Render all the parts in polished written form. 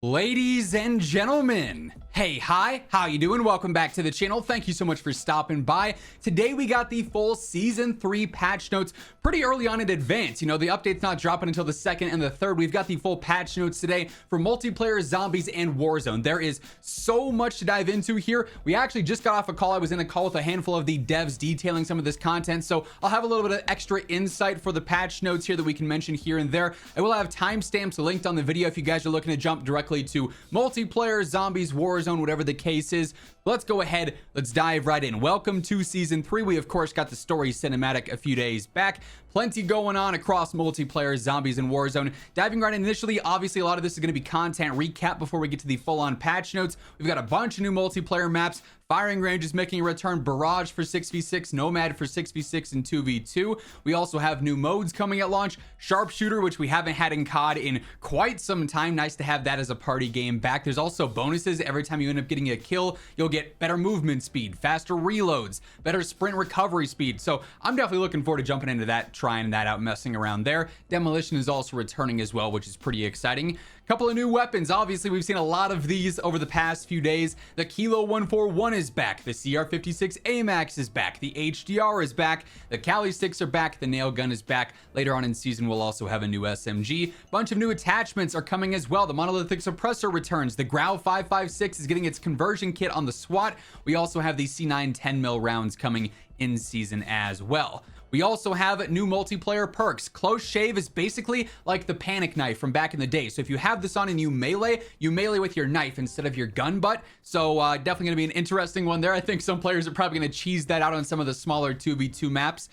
Ladies and gentlemen, hey, hi, how you doing? Welcome back to the channel. Thank you so much for stopping by. Today we got the full season 3 patch notes pretty early on in advance. You know, the update's not dropping until the 2nd and the 3rd. We've got the full patch notes today for multiplayer, zombies, and Warzone. There is so much to dive into here. We actually just got off a call. I was in a call with a handful of the devs detailing some of this content, so I'll have a little bit of extra insight for the patch notes here that we can mention here and there. I will have timestamps linked on the video if you guys are looking to jump directly to multiplayer, zombies, Warzone, whatever the case is. Let's go ahead, let's dive right in. Welcome to season 3. We of course got the story cinematic a few days back. Plenty going on across multiplayer, zombies, and Warzone. Diving right in initially, obviously a lot of this is going to be content recap before we get to the full-on patch notes. We've got a bunch of new multiplayer maps. Firing range is making a return. Barrage for 6v6, Nomad for 6v6 and 2v2. We also have new modes coming at launch. Sharpshooter, which we haven't had in COD in quite some time. Nice to have that as a party game back. There's also bonuses. Every time you end up getting a kill, you'll get better movement speed, faster reloads, better sprint recovery speed. So I'm definitely looking forward to jumping into that, trying that out, messing around there. Demolition is also returning as well, which is pretty exciting. Couple of new weapons. Obviously, we've seen a lot of these over the past few days. The Kilo 141 is back. The CR56 AMAX is back. The HDR is back. The Cali sticks are back. The nail gun is back. Later on in season, we'll also have a new SMG. Bunch of new attachments are coming as well. The monolithic suppressor returns. The Grau 556 is getting its conversion kit on the SWAT. We also have the C9 10mm rounds coming in season as well. We also have new multiplayer perks. Close shave is basically like the panic knife from back in the day. So if you have this on and you melee with your knife instead of your gun butt. So definitely going to be an interesting one there. I think some players are probably going to cheese that out on some of the smaller 2v2 maps.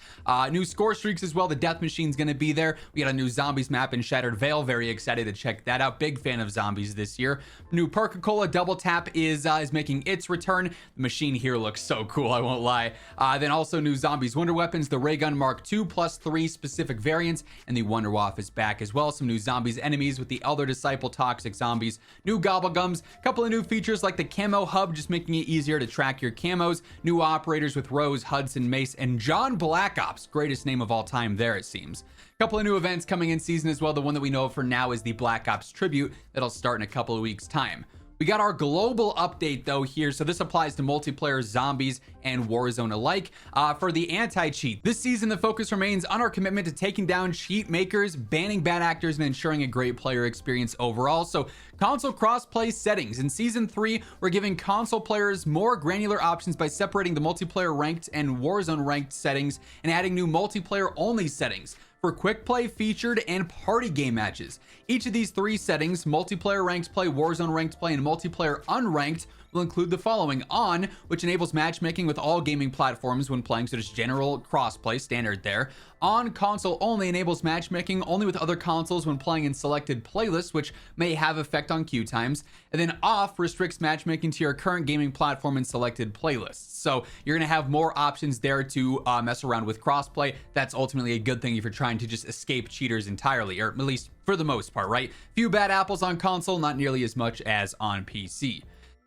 New score streaks as well. The death machine's going to be there. We got a new zombies map in Shattered Vale. Very excited to check that out. Big fan of zombies this year. New Perca-Cola double tap is making its return. The machine here looks so cool, I won't lie. Then also new zombies wonder weapons. The ray gun Mark II plus 3 specific variants, and the Wonderwaff is back as well. Some new zombies enemies with the Elder Disciple toxic zombies, new gobblegums, couple of new features like the camo hub, just making it easier to track your camos, new operators with Rose, Hudson, Mace, and John Black Ops, greatest name of all time there it seems. Couple of new events coming in season as well. The one that we know of for now is the Black Ops tribute that'll start in a couple of weeks time. We got our global update though here, so this applies to multiplayer, zombies, and Warzone alike. For the anti-cheat, this season the focus remains on our commitment to taking down cheat makers, banning bad actors, and ensuring a great player experience overall. So console crossplay settings. In season 3, we're giving console players more granular options by separating the multiplayer ranked and Warzone ranked settings and adding new multiplayer only settings for quick play, featured, and party game matches. Each of these 3 settings, multiplayer ranked play, Warzone ranked play, and multiplayer unranked, will include the following: on, which enables matchmaking with all gaming platforms when playing, so just general crossplay, standard there. On console only enables matchmaking only with other consoles when playing in selected playlists, which may have effect on queue times. And then off restricts matchmaking to your current gaming platform and selected playlists. So you're gonna have more options there to mess around with crossplay. That's ultimately a good thing if you're trying to just escape cheaters entirely, or at least for the most part, right? Few bad apples on console, not nearly as much as on PC.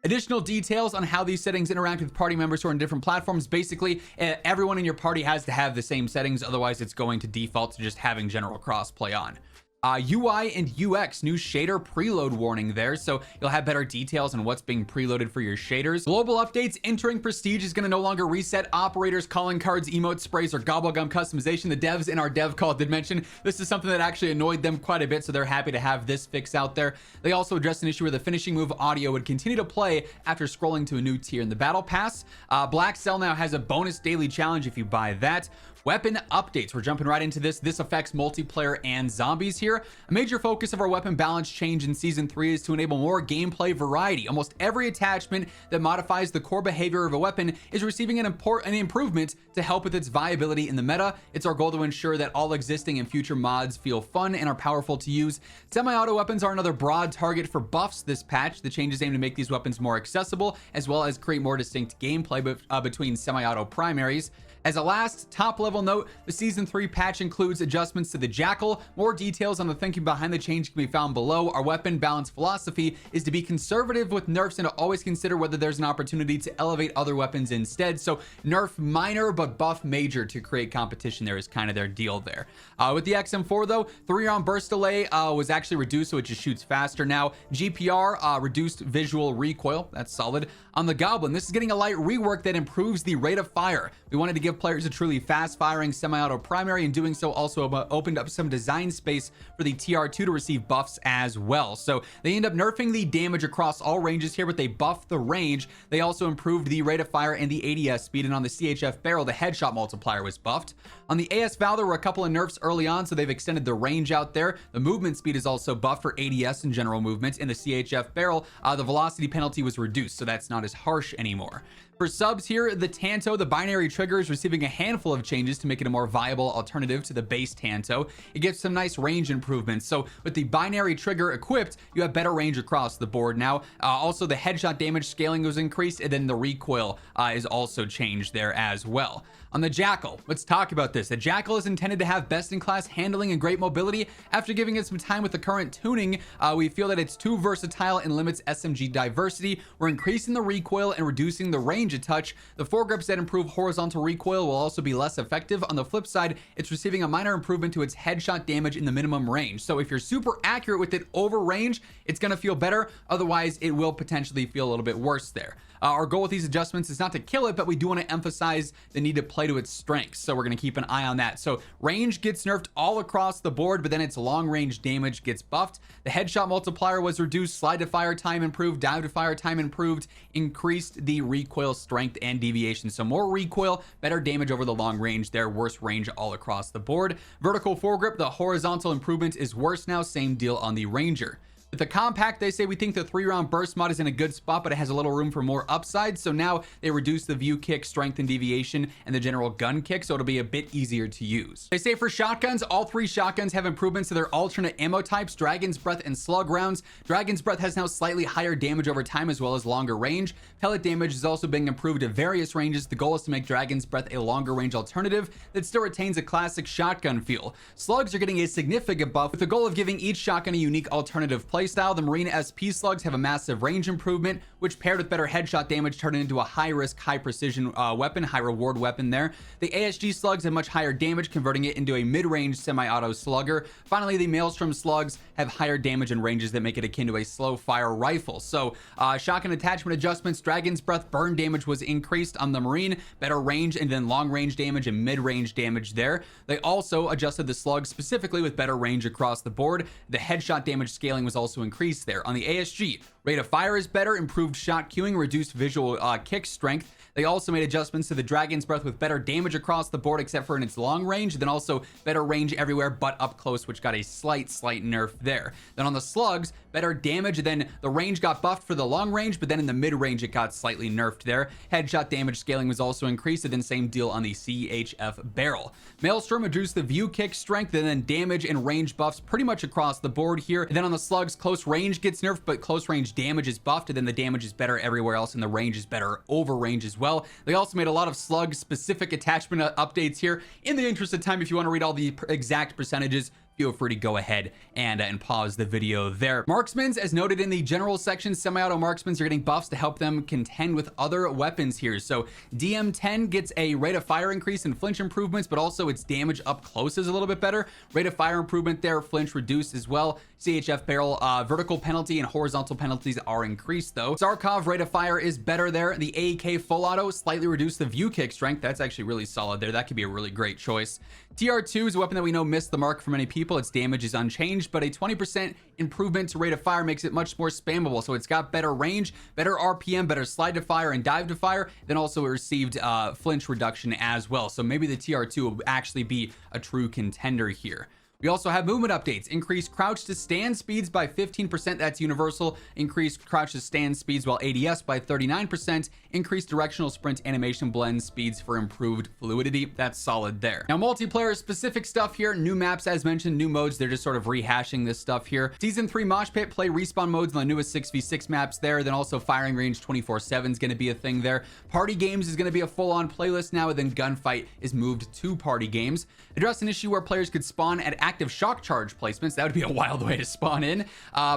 Additional details on how these settings interact with party members who are on different platforms. Basically, everyone in your party has to have the same settings, otherwise it's going to default to just having general crossplay on. UI and UX, new shader preload warning there, so you'll have better details on what's being preloaded for your shaders. Global updates, entering Prestige is going to no longer reset operators, calling cards, emote sprays, or gobblegum customization. The devs in our dev call did mention this is something that actually annoyed them quite a bit, so they're happy to have this fix out there. They also addressed an issue where the finishing move audio would continue to play after scrolling to a new tier in the battle pass. Black Cell now has a bonus daily challenge if you buy that. Weapon updates, we're jumping right into this. This affects multiplayer and zombies here. A major focus of our weapon balance change in season 3 is to enable more gameplay variety. Almost every attachment that modifies the core behavior of a weapon is receiving an improvement to help with its viability in the meta. It's our goal to ensure that all existing and future mods feel fun and are powerful to use. Semi-auto weapons are another broad target for buffs this patch. The changes aim to make these weapons more accessible, as well as create more distinct gameplay between semi-auto primaries. As a last top level note, the Season 3 patch includes adjustments to the Jackal. More details on the thinking behind the change can be found below. Our weapon balance philosophy is to be conservative with nerfs and to always consider whether there's an opportunity to elevate other weapons instead. So nerf minor but buff major to create competition there is kind of their deal there. With the XM4 though, 3-round burst delay was actually reduced, so it just shoots faster now. GPR reduced visual recoil, that's solid. On the Goblin, this is getting a light rework that improves the rate of fire. We wanted to give players a truly fast firing semi-auto primary, and doing so also opened up some design space for the TR2 to receive buffs as well. So they end up nerfing the damage across all ranges here, but they buffed the range. They also improved the rate of fire and the ADS speed, and on the CHF barrel, the headshot multiplier was buffed. On the AS Val, there were a couple of nerfs early on, so they've extended the range out there. The movement speed is also buffed for ADS and general movement. In the CHF barrel, the velocity penalty was reduced, so that's not as harsh anymore. For subs here, the Tanto, the binary trigger, is receiving a handful of changes to make it a more viable alternative to the base Tanto. It gives some nice range improvements. So with the binary trigger equipped, you have better range across the board now. Also, the headshot damage scaling was increased, and then the recoil is also changed there as well. On the Jackal, let's talk about this. The Jackal is intended to have best-in-class handling and great mobility. After giving it some time with the current tuning, we feel that it's too versatile and limits SMG diversity. We're increasing the recoil and reducing the range a touch. The foregrips that improve horizontal recoil will also be less effective. On the flip side, it's receiving a minor improvement to its headshot damage in the minimum range. So if you're super accurate with it over range, it's going to feel better. Otherwise, it will potentially feel a little bit worse there. Our goal with these adjustments is not to kill it, but we do want to emphasize the need to play to its strengths. So we're going to keep an eye on that. So range gets nerfed all across the board, but then its long range damage gets buffed. The headshot multiplier was reduced, slide to fire time improved, dive to fire time improved, increased the recoil strength and deviation. So more recoil, better damage over the long range there, worse range all across the board. Vertical foregrip, the horizontal improvement is worse now, same deal on the Ranger. With the compact, they say we think the 3-round burst mod is in a good spot, but it has a little room for more upside. So now they reduce the view kick, strength and deviation, and the general gun kick, so it'll be a bit easier to use. They say for shotguns, all 3 shotguns have improvements to their alternate ammo types, Dragon's Breath and Slug rounds. Dragon's Breath has now slightly higher damage over time as well as longer range. Pellet damage is also being improved at various ranges. The goal is to make Dragon's Breath a longer range alternative that still retains a classic shotgun feel. Slugs are getting a significant buff with the goal of giving each shotgun a unique alternative playstyle. The Marine SP slugs have a massive range improvement, which paired with better headshot damage turned it into a high-risk, high-precision weapon, high-reward weapon there. The ASG slugs have much higher damage, converting it into a mid-range semi-auto slugger. Finally, the Maelstrom slugs have higher damage and ranges that make it akin to a slow-fire rifle. So, shotgun attachment adjustments, Dragon's Breath burn damage was increased on the Marine, better range, and then long-range damage and mid-range damage there. They also adjusted the slugs specifically with better range across the board. The headshot damage scaling was also increased there. On the ASG, rate of fire is better, improved shot queuing, reduced visual kick strength. They also made adjustments to the Dragon's Breath with better damage across the board except for in its long range, then also better range everywhere but up close, which got a slight nerf there. Then on the slugs, better damage, then the range got buffed for the long range, but then in the mid range it got slightly nerfed there. Headshot damage scaling was also increased, and then same deal on the CHF barrel. Maelstrom reduced the view kick strength, and then damage and range buffs pretty much across the board here. And then on the slugs, close range gets nerfed, but close range damage is buffed, and then the damage is better everywhere else, and the range is better over range as well. They also made a lot of slug specific attachment updates here. In the interest of time, if you want to read all the exact percentages, feel free to go ahead and pause the video there. Marksmans, as noted in the general section, semi-auto marksmans are getting buffs to help them contend with other weapons here. So DM10 gets a rate of fire increase and flinch improvements, but also its damage up close is a little bit better. Rate of fire improvement there, flinch reduced as well. CHF barrel vertical penalty and horizontal penalties are increased though. Zarkov rate of fire is better there. The AEK full auto slightly reduced the view kick strength. That's actually really solid there. That could be a really great choice. TR2 is a weapon that we know missed the mark for many people. Its damage is unchanged, but a 20% improvement to rate of fire makes it much more spammable. So it's got better range, better RPM, better slide to fire and dive to fire. Then also it received flinch reduction as well. So maybe the TR2 will actually be a true contender here. We also have movement updates. Increase crouch to stand speeds by 15%. That's universal. Increase crouch to stand speeds while ADS by 39%. Increase directional sprint animation blend speeds for improved fluidity. That's solid there. Now, multiplayer specific stuff here. New maps, as mentioned, new modes. They're just sort of rehashing this stuff here. Season 3 Mosh Pit, play respawn modes on the newest 6v6 maps there. Then also firing range 24/7 is going to be a thing there. Party games is going to be a full-on playlist now. And then gunfight is moved to party games. Address an issue where players could spawn at active shock charge placements. That would be a wild way to spawn in.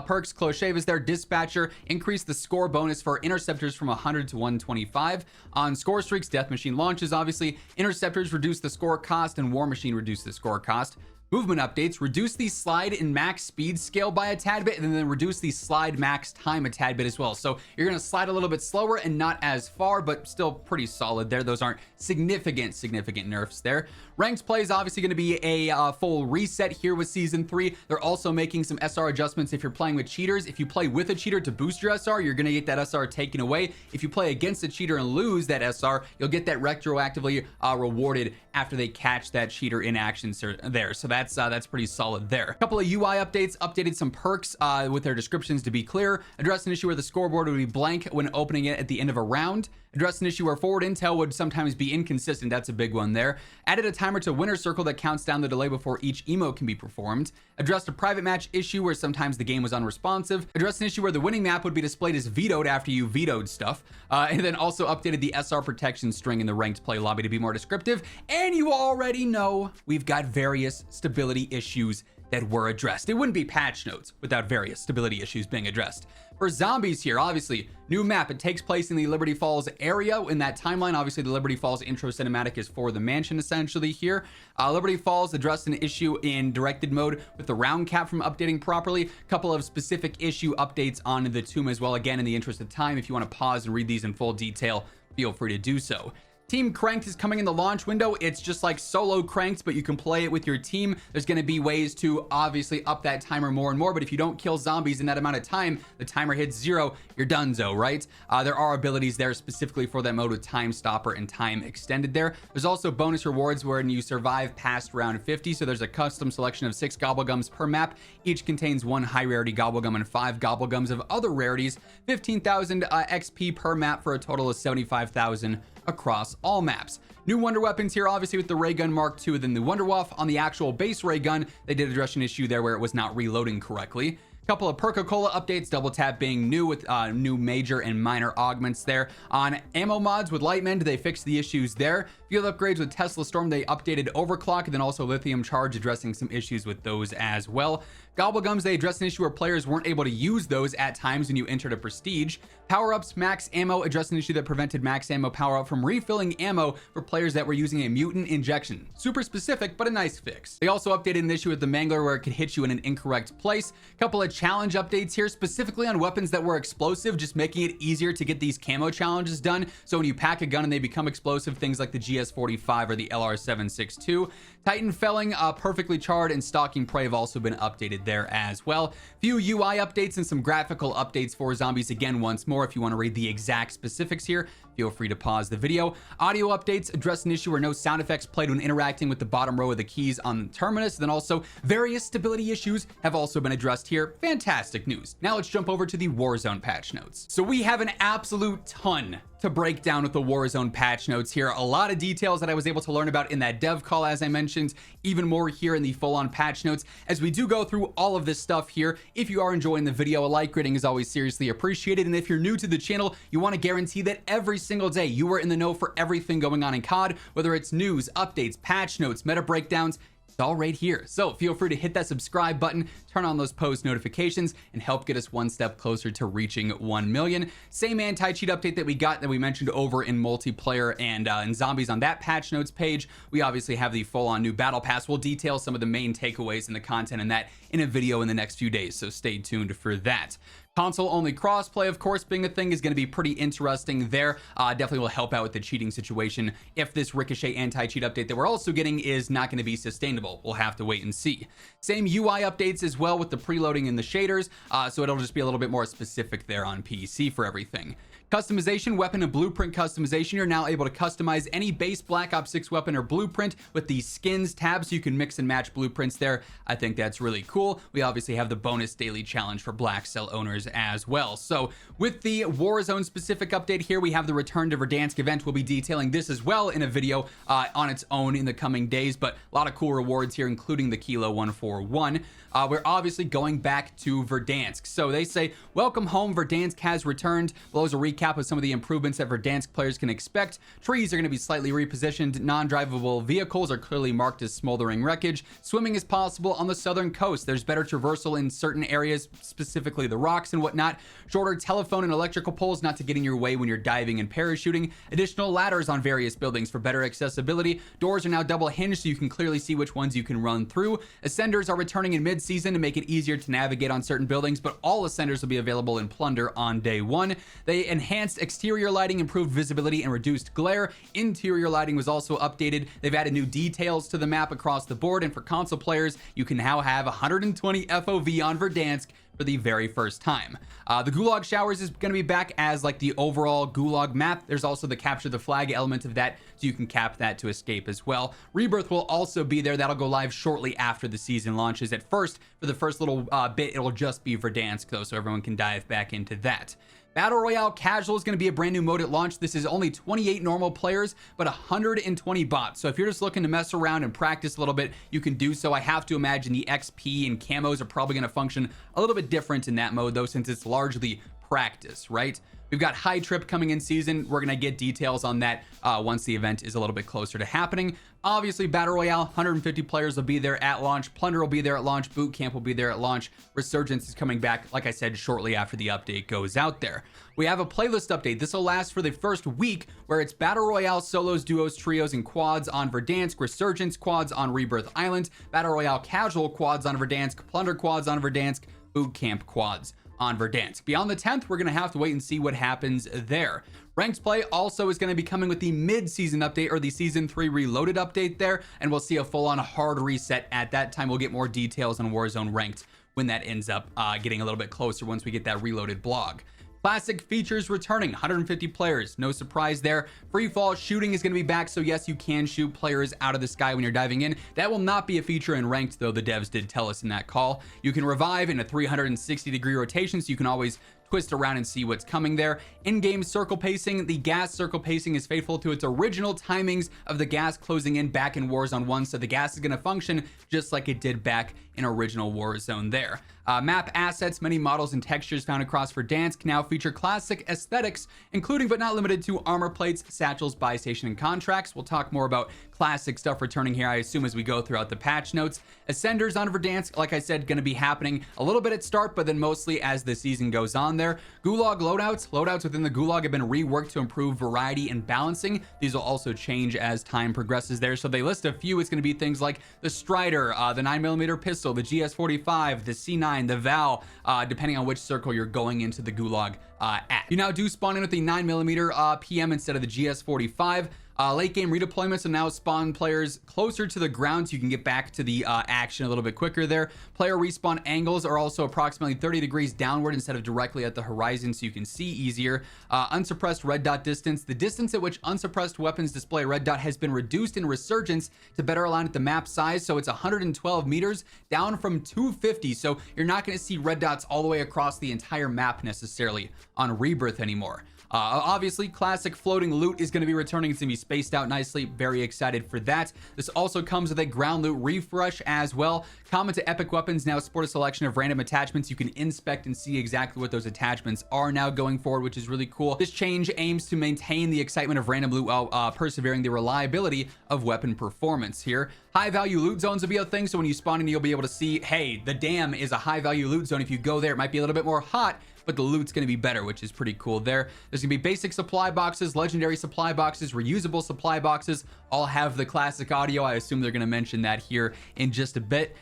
Perks, close shave is there. Dispatcher, increase the score bonus for interceptors from 100 to 125. On score streaks, death machine launches, obviously. Interceptors reduce the score cost, and war machine reduce the score cost. Movement updates, reduce the slide and max speed scale by a tad bit, and then reduce the slide max time a tad bit as well. So you're going to slide a little bit slower and not as far, but still pretty solid there. Those aren't significant nerfs there. Ranked play is obviously going to be a full reset here with Season 3. They're also making some SR adjustments if you're playing with cheaters. If you play with a cheater to boost your SR, you're going to get that SR taken away. If you play against a cheater and lose that SR, you'll get that retroactively rewarded after they catch that cheater in action there. So that's pretty solid there. A couple of UI updates, updated some perks with their descriptions to be clear. Addressed an issue where the scoreboard would be blank when opening it at the end of a round. Addressed an issue where forward intel would sometimes be inconsistent. That's a big one there. Added a timer to winner circle that counts down the delay before each emote can be performed. Addressed a private match issue where sometimes the game was unresponsive. Addressed an issue where the winning map would be displayed as vetoed after you vetoed stuff. And then also updated the SR protection string in the ranked play lobby to be more descriptive. And you already know we've got various stability issues that were addressed. It wouldn't be patch notes without various stability issues being addressed. For zombies here, obviously, new map. It takes place in the Liberty Falls area in that timeline. Obviously, the Liberty Falls intro cinematic is for the mansion, essentially, here. Liberty Falls addressed an issue in directed mode with the round cap from updating properly. A couple of specific issue updates on the tomb as well. Again, in the interest of time, if you want to pause and read these in full detail, feel free to do so. Team Cranked is coming in the launch window. It's just like solo Cranked, but you can play it with your team. There's going to be ways to obviously up that timer more and more, but if you don't kill zombies in that amount of time, the timer hits 0, you're donezo, right? There are abilities there specifically for that mode with time stopper and time extended there. There's also bonus rewards when you survive past round 50, so there's a custom selection of 6 gobblegums per map. Each contains 1 high rarity gobblegum and 5 gobblegums of other rarities. 15,000 XP per map for a total of 75,000 across all maps. New wonder weapons here, obviously, with the ray gun Mark II, then the Wonderwaff. On the actual base ray gun, they did address an issue there where it was not reloading correctly. Couple of Perca-Cola updates, double tap being new with new major and minor augments there. On ammo mods with Lightmend, they fixed the issues there. Field upgrades with Tesla Storm, they updated overclock, and then also lithium charge, addressing some issues with those as well. Gobblegums, they addressed an issue where players weren't able to use those at times when you entered a prestige. Power-ups, max ammo, addressed an issue that prevented max ammo power-up from refilling ammo for players that were using a mutant injection. Super specific, but a nice fix. They also updated an issue with the Mangler where it could hit you in an incorrect place. Couple of challenge updates here, specifically on weapons that were explosive, just making it easier to get these camo challenges done. So when you pack a gun and they become explosive, things like the GS45 or the LR762. Titan felling, perfectly charred, and stalking prey have also been updated there as well. Few UI updates and some graphical updates for zombies. Again, once more, if you want to read the exact specifics here, feel free to pause the video. Audio updates address an issue where no sound effects played when interacting with the bottom row of the keys on the terminus. Then also various stability issues have also been addressed here. Fantastic news. Now let's jump over to the Warzone patch notes. So we have an absolute ton to break down with the Warzone patch notes here. A lot of details that I was able to learn about in that dev call, as I mentioned, even more here in the full-on patch notes. As we do go through all of this stuff here, if you are enjoying the video, a like rating is always seriously appreciated. And if you're new to the channel, you want to guarantee that every single day you are in the know for everything going on in COD, whether it's news, updates, patch notes, meta breakdowns, it's all right here. So feel free to hit that subscribe button, turn on those post notifications, and help get us one step closer to reaching 1 million. Same anti-cheat update that we mentioned over in multiplayer and in zombies on that patch notes page. We obviously have the full-on new battle pass. We'll detail some of the main takeaways and the content in that in a video in the next few days, so stay tuned for that. Console only crossplay, of course, being a thing is going to be pretty interesting there. Definitely will help out with the cheating situation if this Ricochet anti-cheat update that we're also getting is not going to be sustainable. We'll have to wait and see. Same UI updates as well with the preloading and the shaders, so it'll just be a little bit more specific there on PC for everything. Customization, weapon and blueprint customization. You're now able to customize any base Black Ops 6 weapon or blueprint with the skins tab, so you can mix and match blueprints there. I think that's really cool. We obviously have the bonus daily challenge for Black Cell owners as well. So with the Warzone specific update here, we have the Return to Verdansk event. We'll be detailing this as well in a video on its own in the coming days, but a lot of cool rewards here, including the Kilo 141. We're obviously going back to Verdansk. So they say, welcome home, Verdansk has returned. Below is a recap of some of the improvements that Verdansk players can expect. Trees are going to be slightly repositioned. Non-drivable vehicles are clearly marked as smoldering wreckage. Swimming is possible on the southern coast. There's better traversal in certain areas, specifically the rocks and whatnot. Shorter telephone and electrical poles not to get in your way when you're diving and parachuting. Additional ladders on various buildings for better accessibility. Doors are now double hinged so you can clearly see which ones you can run through. Ascenders are returning in mid-season to make it easier to navigate on certain buildings, but all ascenders will be available in Plunder on day one. They enhanced exterior lighting, improved visibility, and reduced glare. Interior lighting was also updated. They've added new details to the map across the board, and for console players, you can now have 120 FOV on Verdansk for the very first time. The Gulag Showers is going to be back as like the overall Gulag map. There's also the capture the flag element of that, so you can cap that to escape as well. Rebirth will also be there. That'll go live shortly after the season launches. At first, for the first little bit, it'll just be Verdansk though, so everyone can dive back into that. Battle Royale Casual is going to be a brand new mode at launch. This is only 28 normal players, but 120 bots. So if you're just looking to mess around and practice a little bit, you can do so. I have to imagine the XP and camos are probably going to function a little bit different in that mode, though, since it's largely practice, right? We've got High Trip coming in season. We're going to get details on that once the event is a little bit closer to happening. Obviously, Battle Royale, 150 players will be there at launch. Plunder will be there at launch. Boot Camp will be there at launch. Resurgence is coming back, like I said, shortly after the update goes out there. We have a playlist update. This will last for the first week, where it's Battle Royale, solos, duos, trios, and quads on Verdansk, Resurgence quads on Rebirth Island, Battle Royale casual quads on Verdansk, Plunder quads on Verdansk, Boot Camp quads on Verdansk. Beyond the 10th, we're going to have to wait and see what happens there. Ranked play also is going to be coming with the mid-season update, or the Season 3 Reloaded update there, and we'll see a full-on hard reset at that time. We'll get more details on Warzone Ranked when that ends up getting a little bit closer once we get that Reloaded blog. Classic features returning, 150 players, no surprise there. Free fall shooting is going to be back, so yes, you can shoot players out of the sky when you're diving in. That will not be a feature in Ranked, though the devs did tell us in that call. You can revive in a 360-degree rotation, so you can always twist around and see what's coming there. In-game circle pacing, the gas circle pacing is faithful to its original timings of the gas closing in back in Warzone 1, so the gas is going to function just like it did back in original Warzone there. Map assets, many models and textures found across Verdansk now feature classic aesthetics, including but not limited to armor plates, satchels, buy station, and contracts. We'll talk more about classic stuff returning here, I assume, as we go throughout the patch notes. Ascenders on Verdansk, like I said, going to be happening a little bit at start, but then mostly as the season goes on there. Gulag loadouts within the Gulag have been reworked to improve variety and balancing. These will also change as time progresses there. So they list a few. It's going to be things like the Strider, the 9mm pistol, the GS45, the C9, the Val, depending on which circle you're going into the Gulag at. You now do spawn in with the 9mm PM instead of the GS45. Late game redeployments will now spawn players closer to the ground, so you can get back to the action a little bit quicker there. Player respawn angles are also approximately 30 degrees downward instead of directly at the horizon, so you can see easier. Unsuppressed red dot distance. The distance at which unsuppressed weapons display a red dot has been reduced in Resurgence to better align with the map size, so it's 112 meters down from 250, so you're not going to see red dots all the way across the entire map necessarily on Rebirth anymore. Obviously, classic floating loot is going to be returning. It's going to be spaced out nicely. Very excited for that. This also comes with a ground loot refresh as well. Common to epic weapons now sport a selection of random attachments. You can inspect and see exactly what those attachments are now going forward, which is really cool. This change aims to maintain the excitement of random loot while persevering the reliability of weapon performance here. High value loot zones will be a thing, so when you spawn in, you'll be able to see, hey, the dam is a high value loot zone. If you go there, it might be a little bit more hot, but the loot's going to be better, which is pretty cool there. There's going to be basic supply boxes, legendary supply boxes, reusable supply boxes, all have the classic audio. I assume they're going to mention that here in just a bit.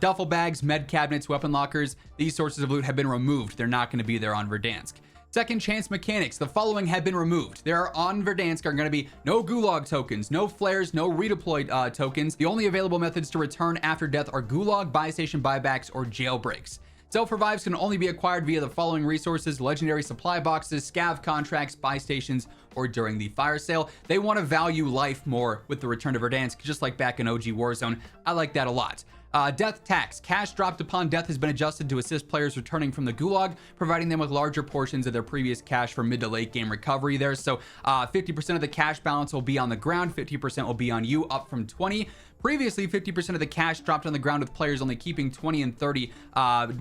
Duffel bags, med cabinets, weapon lockers, these sources of loot have been removed. They're not going to be there on Verdansk. Second chance mechanics, the following have been removed. There are on Verdansk are going to be no gulag tokens, no flares, no redeployed tokens. The only available methods to return after death are gulag, buy station buybacks, or jailbreaks. Self-revives can only be acquired via the following resources: legendary supply boxes, scav contracts, buy stations, or during the fire sale. They want to value life more with the return to Verdansk, just like back in OG Warzone. I like that a lot. Death tax. Cash dropped upon death has been adjusted to assist players returning from the gulag, providing them with larger portions of their previous cash for mid to late game recovery there. So 50% of the cash balance will be on the ground, 50% will be on you, up from 20. Previously, 50% of the cash dropped on the ground, with players only keeping 20 and 30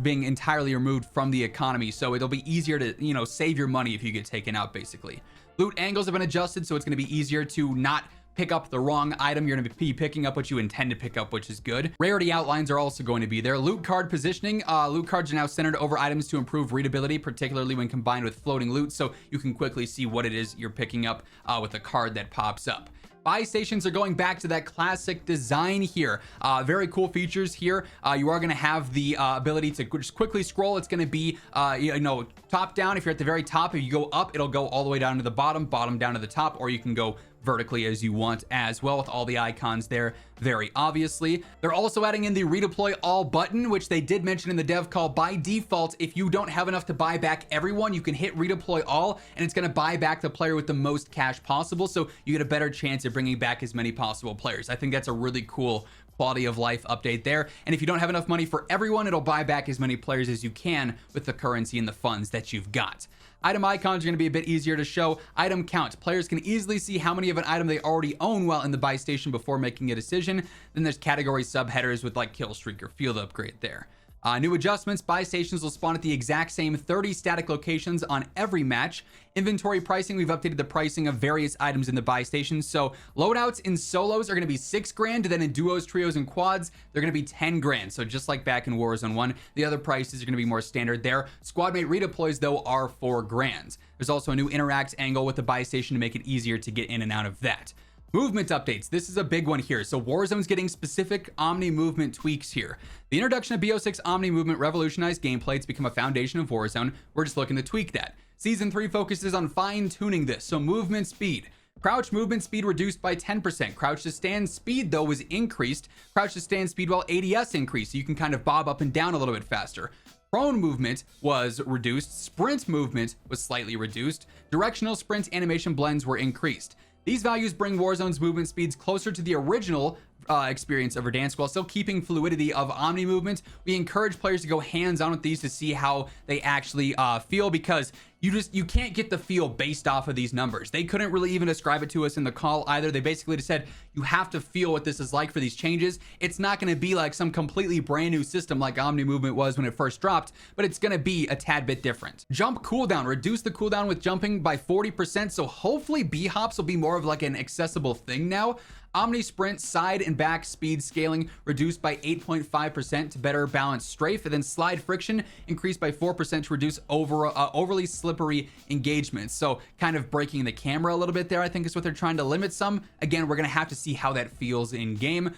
being entirely removed from the economy. So it'll be easier to, you know, save your money if you get taken out, basically. Loot angles have been adjusted, so it's going to be easier to not pick up the wrong item. You're going to be picking up what you intend to pick up, which is good. Rarity outlines are also going to be there. Loot card positioning. Loot cards are now centered over items to improve readability, particularly when combined with floating loot, so you can quickly see what it is you're picking up with a card that pops up. Buy stations are going back to that classic design here. Very cool features here. You are going to have the ability to just quickly scroll. It's going to be, you know, top down. If you're at the very top, if you go up, it'll go all the way down to the bottom, bottom down to the top, or you can go vertically as you want as well, with all the icons there very obviously. They're also adding in the redeploy all button, which they did mention in the dev call. By default, if you don't have enough to buy back everyone, you can hit redeploy all, and it's going to buy back the player with the most cash possible, so you get a better chance of bringing back as many possible players. I think that's a really cool quality of life update there. And if you don't have enough money for everyone, it'll buy back as many players as you can with the currency and the funds that you've got. Item icons are going to be a bit easier to show. Item count. Players can easily see how many of an item they already own while in the buy station before making a decision. Then there's category subheaders with like kill streak or field upgrade there. New adjustments. Buy stations will spawn at the exact same 30 static locations on every match. Inventory pricing. We've updated the pricing of various items in the buy stations. So loadouts in solos are going to be 6 grand. Then in duos, trios, and quads, they're going to be 10 grand. So just like back in Warzone 1, the other prices are going to be more standard there. Squad mate redeploys, though, are 4 grand. There's also a new interact angle with the buy station to make it easier to get in and out of that. Movement updates. This is a big one here. So Warzone's getting specific Omni movement tweaks here. The introduction of BO6 Omni movement revolutionized gameplay to become a foundation of Warzone. We're just looking to tweak that. Season 3 focuses on fine-tuning this. So movement speed. Crouch movement speed reduced by 10%. Crouch to stand speed, though, was increased. Crouch to stand speed while ADS increased, so you can kind of bob up and down a little bit faster. Prone movement was reduced. Sprint movement was slightly reduced. Directional sprint animation blends were increased. These values bring Warzone's movement speeds closer to the original experience of Verdansk while still keeping fluidity of Omni movement. We encourage players to go hands-on with these to see how they actually feel, because you can't get the feel based off of these numbers. They couldn't really even describe it to us in the call either. They basically just said you have to feel what this is like for these changes. It's not going to be like some completely brand new system like Omni movement was when it first dropped, but it's going to be a tad bit different. Jump cooldown. Reduce the cooldown with jumping by 40%, so hopefully B-hops will be more of like an accessible thing now. Omni sprint side and back speed scaling reduced by 8.5% to better balance strafe, and then slide friction increased by 4% to reduce overly slippery engagements. So kind of breaking the camera a little bit there, I think, is what they're trying to limit some. Again, we're going to have to see how that feels in game.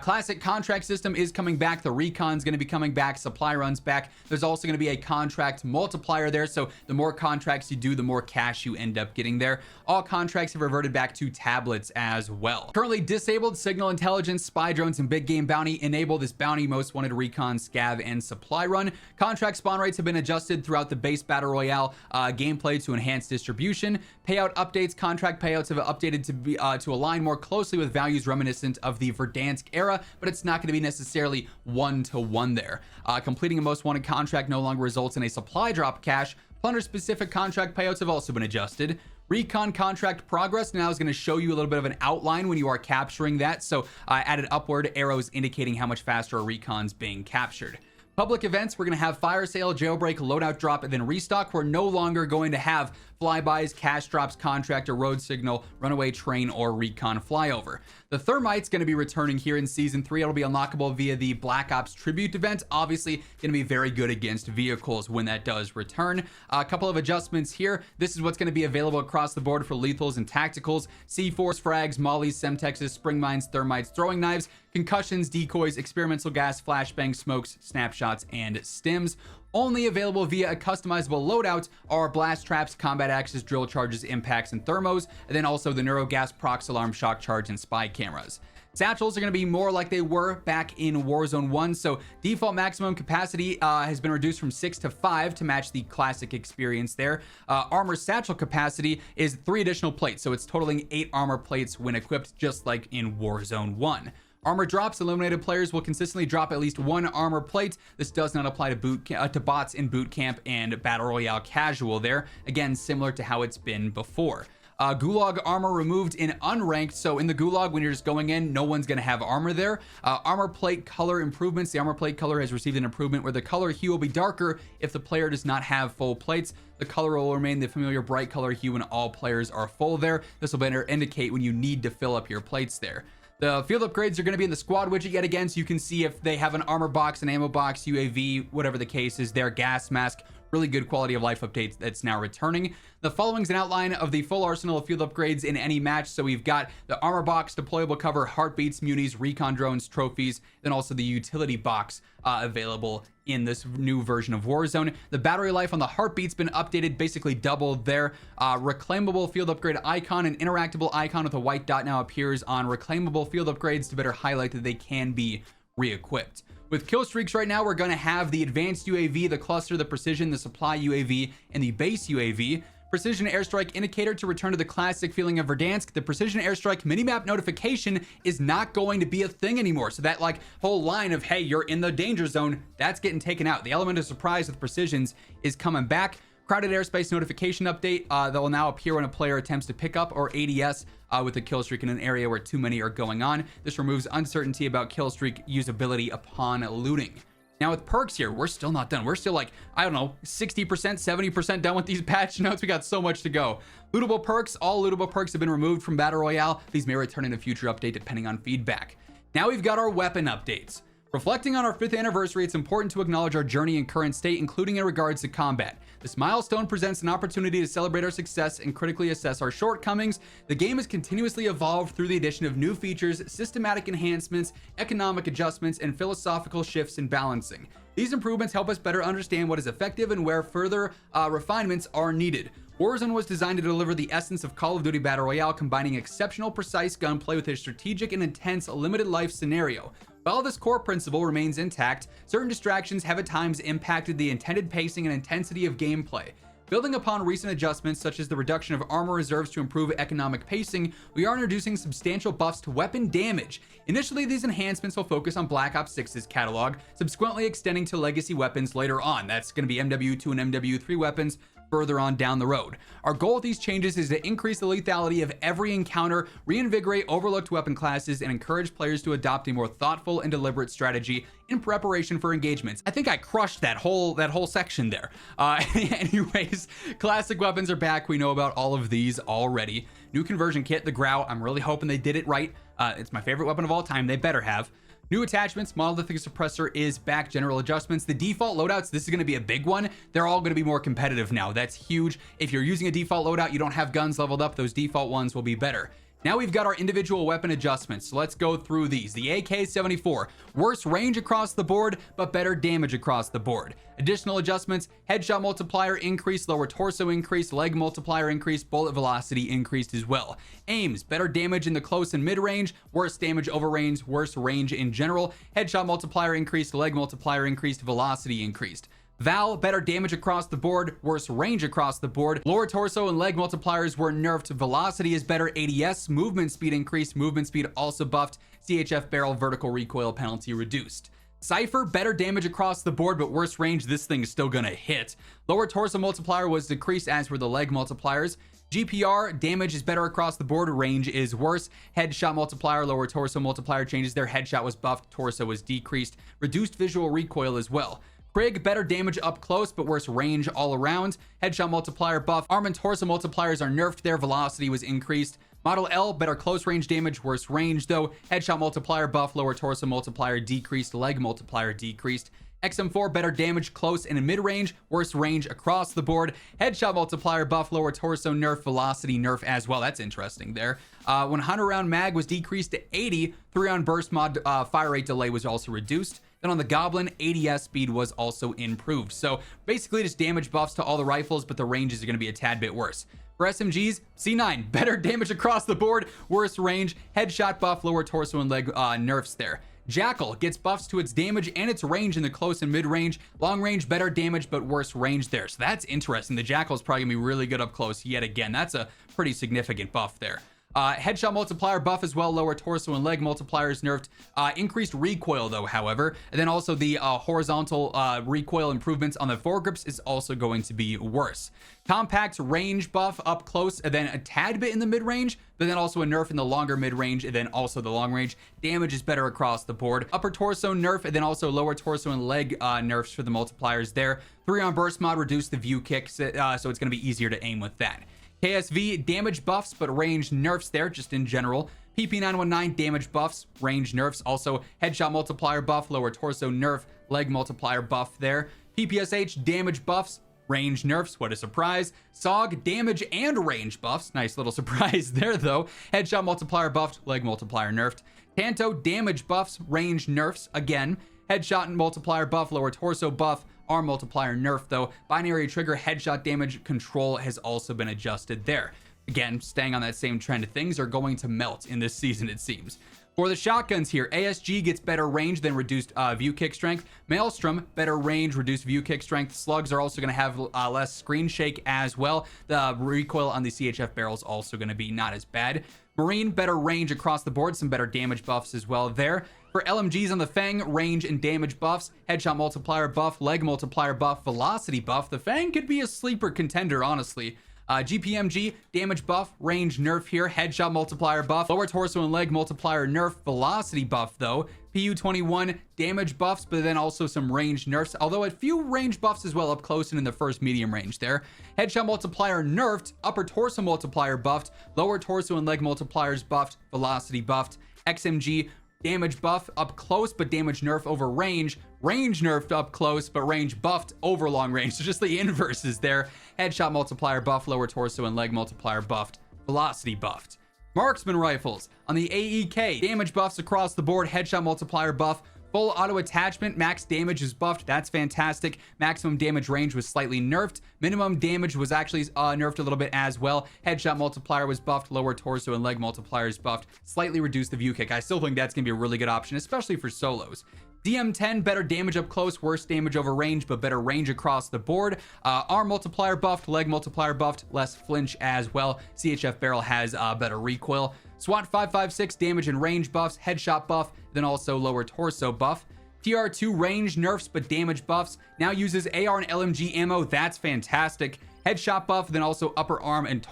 Classic contract system is coming back. The recon's going to be coming back. Supply runs back. There's also going to be a contract multiplier there. So the more contracts you do, the more cash you end up getting there. All contracts have reverted back to tablets as well. Currently disabled signal intelligence, spy drones, and big game bounty. Enable this bounty, most wanted, recon, scav, and supply run. Contract spawn rates have been adjusted throughout the base battle royale gameplay to enhance distribution. Payout updates. Contract payouts have updated to be to align more closely with values reminiscent of the Verdansk era, but it's not going to be necessarily one-to-one there. Completing a most wanted contract no longer results in a supply drop cache. Plunder specific contract payouts have also been adjusted. Recon contract progress now is going to show you a little bit of an outline when you are capturing that. So added upward arrows indicating how much faster a recon's being captured. Public events, we're going to have fire sale, jailbreak, loadout drop, and then restock. We're no longer going to have flybys, cash drops, contractor, road signal, runaway train, or recon flyover. The thermite's going to be returning here in season 3. It'll be unlockable via the Black Ops tribute event. Obviously going to be very good against vehicles when that does return. A couple of adjustments here. This is what's going to be available across the board for lethals and tacticals: C4s, frags, mollies, semtexes, spring mines, thermites, throwing knives, concussions, decoys, experimental gas, flashbangs, smokes, snapshots, and stims. Only available via a customizable loadout are blast traps, combat axes, drill charges, impacts, and thermos, and then also the neurogas, prox alarm, shock charge, and spy cameras. Satchels are going to be more like they were back in Warzone 1, so default maximum capacity has been reduced from 6 to 5 to match the classic experience there. Armor satchel capacity is 3 additional plates, so it's totaling 8 armor plates when equipped, just like in Warzone 1. Armor drops: eliminated players will consistently drop at least 1 armor plate. This does not apply to bots in boot camp and battle royale casual there. Again, similar to how it's been before. Gulag armor removed in unranked, so in the Gulag, when you're just going in, no one's going to have armor there. Armor plate color improvements: the armor plate color has received an improvement where the color hue will be darker if the player does not have full plates. The color will remain the familiar bright color hue when all players are full there. This will better indicate when you need to fill up your plates there. The field upgrades are going to be in the squad widget yet again, so you can see if they have an armor box, an ammo box, UAV, whatever the case is, their gas mask. Really good quality of life updates that's now returning. The following is an outline of the full arsenal of field upgrades in any match. So we've got the armor box, deployable cover, heartbeats, munis, recon drones, trophies, then also the utility box available in this new version of Warzone. The battery life on the heartbeat's been updated, basically doubled there. Reclaimable field upgrade icon, an interactable icon with a white dot, now appears on reclaimable field upgrades to better highlight that they can be re-equipped. With kill streaks right now, we're going to have the advanced UAV, the cluster, the precision, the supply UAV, and the base UAV. Precision airstrike indicator to return to the classic feeling of Verdansk. The precision airstrike minimap notification is not going to be a thing anymore. So that whole line of, hey, you're in the danger zone, that's getting taken out. The element of surprise with precisions is coming back. Crowded airspace notification update that will now appear when a player attempts to pick up or ADS with a kill streak in an area where too many are going on. This removes uncertainty about kill streak usability upon looting. Now with perks here, we're still not done. We're still like, I don't know, 60%, 70% done with these patch notes. We got so much to go. Lootable perks: all lootable perks have been removed from Battle Royale. These may return in a future update depending on feedback. Now we've got our weapon updates. Reflecting on our 5th anniversary, it's important to acknowledge our journey and current state, including in regards to combat. This milestone presents an opportunity to celebrate our success and critically assess our shortcomings. The game has continuously evolved through the addition of new features, systematic enhancements, economic adjustments, and philosophical shifts in balancing. These improvements help us better understand what is effective and where further refinements are needed. Warzone was designed to deliver the essence of Call of Duty Battle Royale, combining exceptional precise gunplay with a strategic and intense limited life scenario. While this core principle remains intact, certain distractions have at times impacted the intended pacing and intensity of gameplay. Building upon recent adjustments such as the reduction of armor reserves to improve economic pacing, we are introducing substantial buffs to weapon damage. Initially, these enhancements will focus on Black Ops 6's catalog, subsequently extending to legacy weapons later on. That's going to be MW2 and MW3 weapons further on down the road. Our goal with these changes is to increase the lethality of every encounter, reinvigorate overlooked weapon classes, and encourage players to adopt a more thoughtful and deliberate strategy in preparation for engagements. I think I crushed that whole section there. Anyways, classic weapons are back. We know about all of these already. New conversion kit, the Grau. I'm really hoping they did it right. It's my favorite weapon of all time. They better have. New attachments: monolithic suppressor is back. General adjustments: the default loadouts, this is going to be a big one. They're all going to be more competitive now. That's huge. If you're using a default loadout, you don't have guns leveled up, those default ones will be better. Now we've got our individual weapon adjustments. So let's go through these. The AK-74, worse range across the board, but better damage across the board. Additional adjustments: headshot multiplier increase, lower torso increase, leg multiplier increase, bullet velocity increased as well. Aims: better damage in the close and mid range, worse damage over range, worse range in general. Headshot multiplier increased, leg multiplier increased, velocity increased. Val: better damage across the board, worse range across the board. Lower torso and leg multipliers were nerfed. Velocity is better. ADS: movement speed increased, movement speed also buffed. CHF barrel vertical recoil penalty reduced. Cypher: better damage across the board, but worse range. This thing is still gonna hit. Lower torso multiplier was decreased, as were the leg multipliers. GPR: damage is better across the board, range is worse. Headshot multiplier, lower torso multiplier changes there. Headshot was buffed, torso was decreased. Reduced visual recoil as well. Prig, better damage up close, but worse range all around. Headshot multiplier buff. Arm and torso multipliers are nerfed. Their velocity was increased. Model L, better close range damage, worse range though. Headshot multiplier buff, lower torso multiplier decreased, leg multiplier decreased. XM4, better damage close and in mid-range, worse range across the board. Headshot multiplier buff, lower torso nerf, velocity nerf as well. That's interesting there. 100 round mag was decreased to 80. 3-round burst mod fire rate delay was also reduced. Then on the Goblin, ADS speed was also improved. So basically just damage buffs to all the rifles, but the ranges are going to be a tad bit worse. For SMGs, C9, better damage across the board, worse range. Headshot buff, lower torso and leg nerfs there. Jackal gets buffs to its damage and its range in the close and mid-range. Long range, better damage, but worse range there. So that's interesting. The Jackal is probably going to be really good up close yet again. That's a pretty significant buff there. Headshot multiplier buff as well, lower torso and leg multipliers nerfed. Increased recoil though, however. And then also the horizontal recoil improvements on the foregrips is also going to be worse. Compact range buff up close and then a tad bit in the mid-range, but then also a nerf in the longer mid-range and then also the long range. Damage is better across the board. Upper torso nerf and then also lower torso and leg nerfs for the multipliers there. 3-round burst mod reduced the view kicks, so it's going to be easier to aim with that. KSV, damage buffs, but range nerfs there, just in general. PP919, damage buffs, range nerfs. Also, headshot multiplier buff, lower torso nerf, leg multiplier buff there. PPSH, damage buffs, range nerfs. What a surprise. SOG, damage and range buffs. Nice little surprise there, though. Headshot multiplier buffed, leg multiplier nerfed. Tanto, damage buffs, range nerfs. Again, headshot and multiplier buff, lower torso buff, arm multiplier nerf though. Binary trigger headshot damage control has also been adjusted there. Again, staying on that same trend, things are going to melt in this season, it seems. For the shotguns here, ASG gets better range than reduced view kick strength. Maelstrom, better range, reduced view kick strength. Slugs are also going to have less screen shake as well. The recoil on the CHF barrel is also going to be not as bad. Marine, better range across the board, some better damage buffs as well there. For LMGs on the Fang, range and damage buffs, headshot multiplier buff, leg multiplier buff, velocity buff. The Fang could be a sleeper contender, honestly. GPMG, damage buff, range nerf here, headshot multiplier buff, lower torso and leg multiplier nerf, velocity buff though. PU21, damage buffs, but then also some range nerfs, although a few range buffs as well up close and in the first medium range there. Headshot multiplier nerfed, upper torso multiplier buffed, lower torso and leg multipliers buffed, velocity buffed. XMG, damage buff up close, but damage nerf over range. Range nerfed up close, but range buffed over long range. So just the inverse is there. Headshot multiplier buff, lower torso and leg multiplier buffed, velocity buffed. Marksman rifles on the AEK, damage buffs across the board, headshot multiplier buff, full auto attachment, max damage is buffed. That's fantastic. Maximum damage range was slightly nerfed. Minimum damage was actually nerfed a little bit as well. Headshot multiplier was buffed. Lower torso and leg multipliers buffed. Slightly reduced the view kick. I still think that's going to be a really good option, especially for solos. DM10, better damage up close, worse damage over range, but better range across the board. Arm multiplier buffed, leg multiplier buffed, less flinch as well. CHF barrel has better recoil. SWAT 556, damage and range buffs, headshot buff, then also lower torso buff. TR2 range nerfs, but damage buffs. Now uses AR and LMG ammo. That's fantastic. Headshot buff, then also upper arm and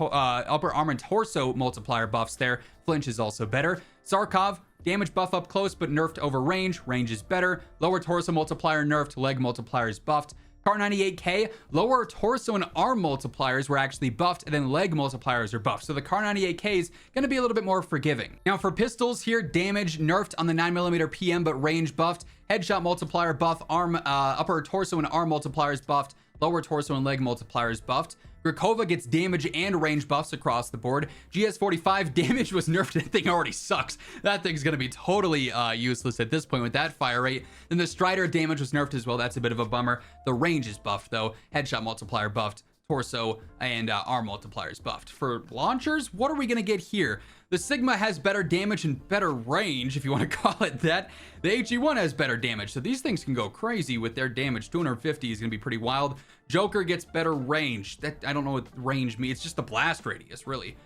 torso multiplier buffs there. Flinch is also better. Sarkov, damage buff up close, but nerfed over range. Range is better. Lower torso multiplier nerfed, leg multipliers buffed. Car 98K, lower torso and arm multipliers were actually buffed, and then leg multipliers are buffed. So the Car 98K is going to be a little bit more forgiving. Now for pistols here, damage nerfed on the 9mm PM, but range buffed. Headshot multiplier buff, arm, upper torso and arm multipliers buffed. Lower torso and leg multipliers buffed. Grakova gets damage and range buffs across the board. GS45 damage was nerfed. That thing already sucks. That thing's going to be totally useless at this point with that fire rate. Then the Strider damage was nerfed as well. That's a bit of a bummer. The range is buffed though. Headshot multiplier buffed. Torso and arm multipliers buffed. For launchers, what are we going to get here? The Sigma has better damage and better range, if you want to call it that. The HE1 has better damage, so these things can go crazy with their damage. 250 is going to be pretty wild. Joker gets better range. That I don't know what range means. It's just the blast radius, really.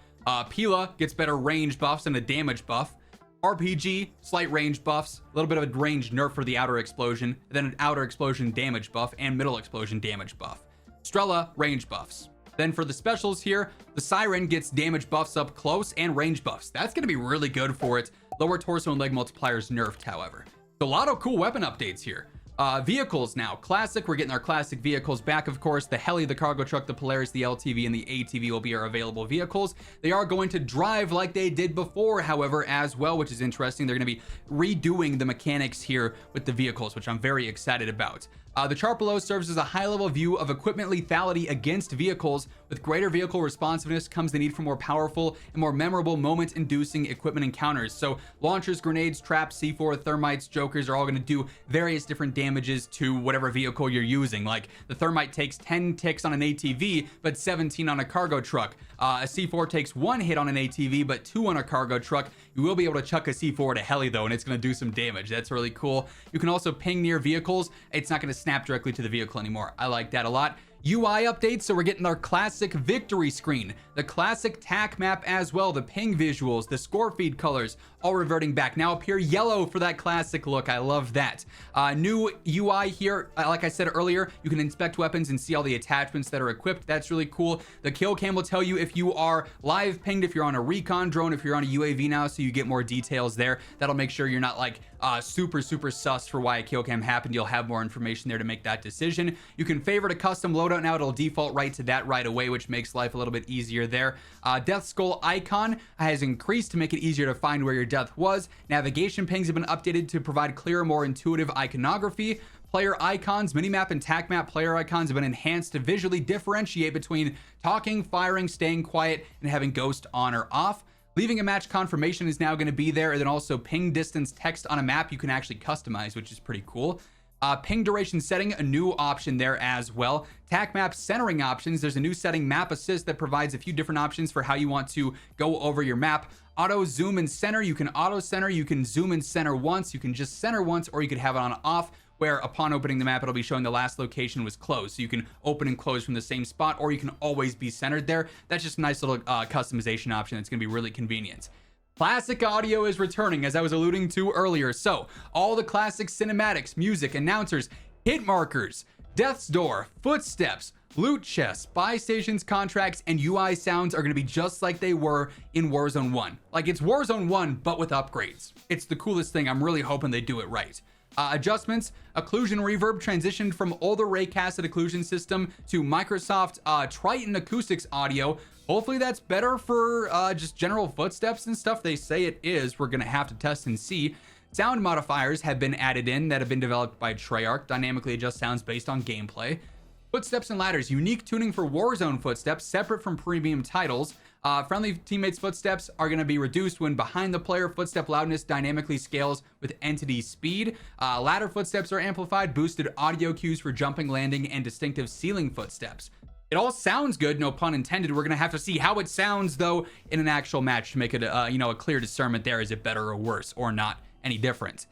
Pila gets better range buffs and a damage buff. RPG, slight range buffs, a little bit of a range nerf for the outer explosion, then an outer explosion damage buff and middle explosion damage buff. Strela, range buffs. Then for the specials here, the Siren gets damage buffs up close and range buffs. That's going to be really good for it. Lower torso and leg multipliers nerfed, however. So a lot of cool weapon updates here. Vehicles now. Classic, we're getting our classic vehicles back, of course. The heli, the cargo truck, the Polaris, the LTV, and the ATV will be our available vehicles. They are going to drive like they did before, however, as well, which is interesting. They're going to be redoing the mechanics here with the vehicles, which I'm very excited about. The chart below serves as a high-level view of equipment lethality against vehicles. With greater vehicle responsiveness comes the need for more powerful and more memorable moment-inducing equipment encounters. So launchers, grenades, traps, C4, thermites, jokers are all going to do various different damages to whatever vehicle you're using. Like the thermite takes 10 ticks on an ATV, but 17 on a cargo truck. A C4 takes 1 hit on an ATV, but 2 on a cargo truck. You will be able to chuck a C4 at a heli though, and it's going to do some damage. That's really cool. You can also ping near vehicles. It's not going to snap directly to the vehicle anymore. I like that a lot. UI updates, so we're getting our classic victory screen, the classic TAC map as well, the ping visuals, the score feed colors, all reverting back. Now appear yellow for that classic look. I love that. New UI here, like I said earlier, you can inspect weapons and see all the attachments that are equipped. That's really cool. The kill cam will tell you if you are live pinged, if you're on a recon drone, if you're on a UAV now, so you get more details there. That'll make sure you're not like super sus for why a kill cam happened. You'll have more information there to make that decision. You can favorite a custom loadout now. It'll default right to that right away, which makes life a little bit easier there. Death skull icon has increased to make it easier to find where your death was. Navigation pings have been updated to provide clearer, more intuitive iconography. Player icons, minimap and TAC map player icons have been enhanced to visually differentiate between talking, firing, staying quiet, and having ghost on or off. Leaving a match confirmation is now going to be there, and then also ping distance text on a map you can actually customize, which is pretty cool. Ping duration setting, a new option there as well. TAC map centering options, there's a new setting, map assist, that provides a few different options for how you want to go over your map. Auto zoom and center, you can auto center, you can zoom and center once, you can just center once, or you could have it on off, where upon opening the map, it'll be showing the last location was closed. So you can open and close from the same spot, or you can always be centered there. That's just a nice little customization option that's gonna be really convenient. Classic audio is returning, as I was alluding to earlier. So all the classic cinematics, music, announcers, hit markers, death's door, footsteps, loot chests, buy stations, contracts, and UI sounds are going to be just like they were in Warzone 1. Like, it's Warzone 1, but with upgrades. It's the coolest thing. I'm really hoping they do it right. Adjustments, occlusion reverb transitioned from older raycasted occlusion system to Microsoft Triton acoustics audio. Hopefully that's better for just general footsteps and stuff. They say it is. We're going to have to test and see. Sound modifiers have been added in that have been developed by Treyarch. Dynamically adjust sounds based on gameplay. Footsteps and ladders, unique tuning for Warzone footsteps, separate from premium titles. Friendly teammates' footsteps are going to be reduced when behind the player. Footstep loudness dynamically scales with entity speed. Ladder footsteps are amplified, boosted audio cues for jumping, landing, and distinctive ceiling footsteps. It all sounds good, no pun intended. We're going to have to see how it sounds, though, in an actual match to make it, a clear discernment there. Is it better or worse, or not any different?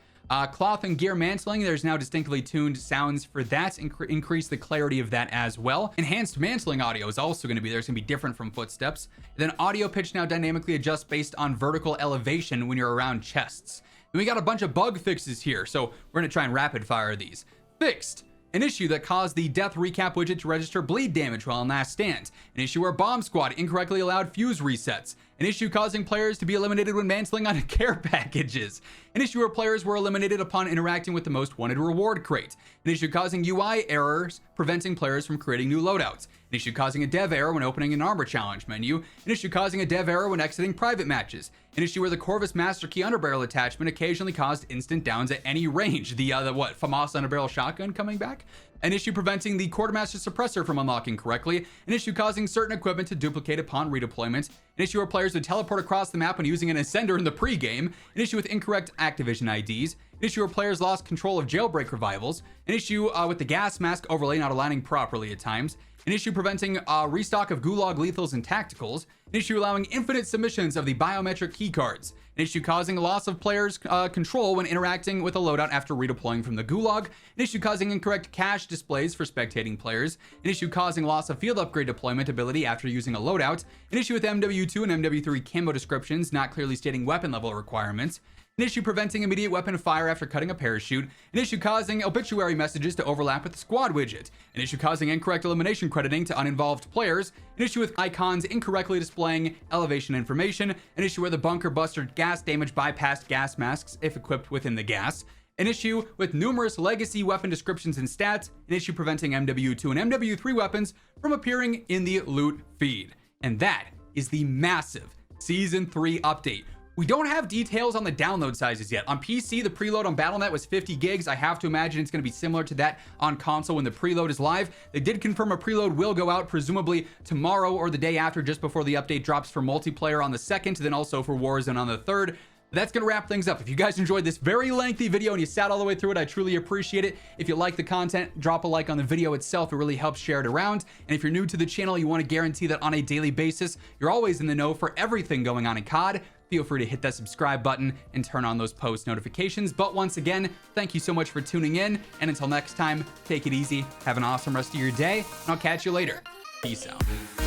Cloth and gear mantling, there's now distinctly tuned sounds for that. Increase the clarity of that as well. Enhanced mantling audio is also going to be there. It's going to be different from footsteps. Then audio pitch now dynamically adjusts based on vertical elevation when you're around chests. And we got a bunch of bug fixes here, so we're going to try and rapid fire these. Fixed. An issue that caused the death recap widget to register bleed damage while in last stand. An issue where bomb squad incorrectly allowed fuse resets. An issue causing players to be eliminated when mantling on care packages. An issue where players were eliminated upon interacting with the most wanted reward crate. An issue causing UI errors preventing players from creating new loadouts. An issue causing a dev error when opening an armor challenge menu. An issue causing a dev error when exiting private matches. An issue where the Corvus Master Key underbarrel attachment occasionally caused instant downs at any range. The FAMAS underbarrel shotgun coming back. An issue preventing the Quartermaster suppressor from unlocking correctly. An issue causing certain equipment to duplicate upon redeployment. An issue where players would teleport across the map when using an ascender in the pregame. An issue with incorrect Activision IDs. An issue where players lost control of jailbreak revivals. An issue with the gas mask overlay not aligning properly at times. An issue preventing restock of Gulag lethals and tacticals. An issue allowing infinite submissions of the biometric keycards. An issue causing loss of players' control when interacting with a loadout after redeploying from the Gulag. An issue causing incorrect cache displays for spectating players. An issue causing loss of field upgrade deployment ability after using a loadout. An issue with MW2 and MW3 camo descriptions not clearly stating weapon level requirements. An issue preventing immediate weapon fire after cutting a parachute. An issue causing obituary messages to overlap with the squad widget. An issue causing incorrect elimination crediting to uninvolved players. An issue with icons incorrectly displaying elevation information. An issue where the bunker buster gas damage bypassed gas masks if equipped within the gas. an issue with numerous legacy weapon descriptions and stats, an issue preventing MW2 and MW3 weapons from appearing in the loot feed. And that is the massive Season 3 update. We don't have details on the download sizes yet. On PC, the preload on Battle.net was 50 gigs. I have to imagine it's going to be similar to that on console when the preload is live. They did confirm a preload will go out presumably tomorrow or the day after, just before the update drops for multiplayer on the 2nd, then also for Warzone on the 3rd. That's going to wrap things up. If you guys enjoyed this very lengthy video and you sat all the way through it, I truly appreciate it. If you like the content, drop a like on the video itself. It really helps share it around. And if you're new to the channel, you want to guarantee that on a daily basis, you're always in the know for everything going on in COD, feel free to hit that subscribe button and turn on those post notifications. But once again, thank you so much for tuning in. And until next time, take it easy. Have an awesome rest of your day. And I'll catch you later. Peace out.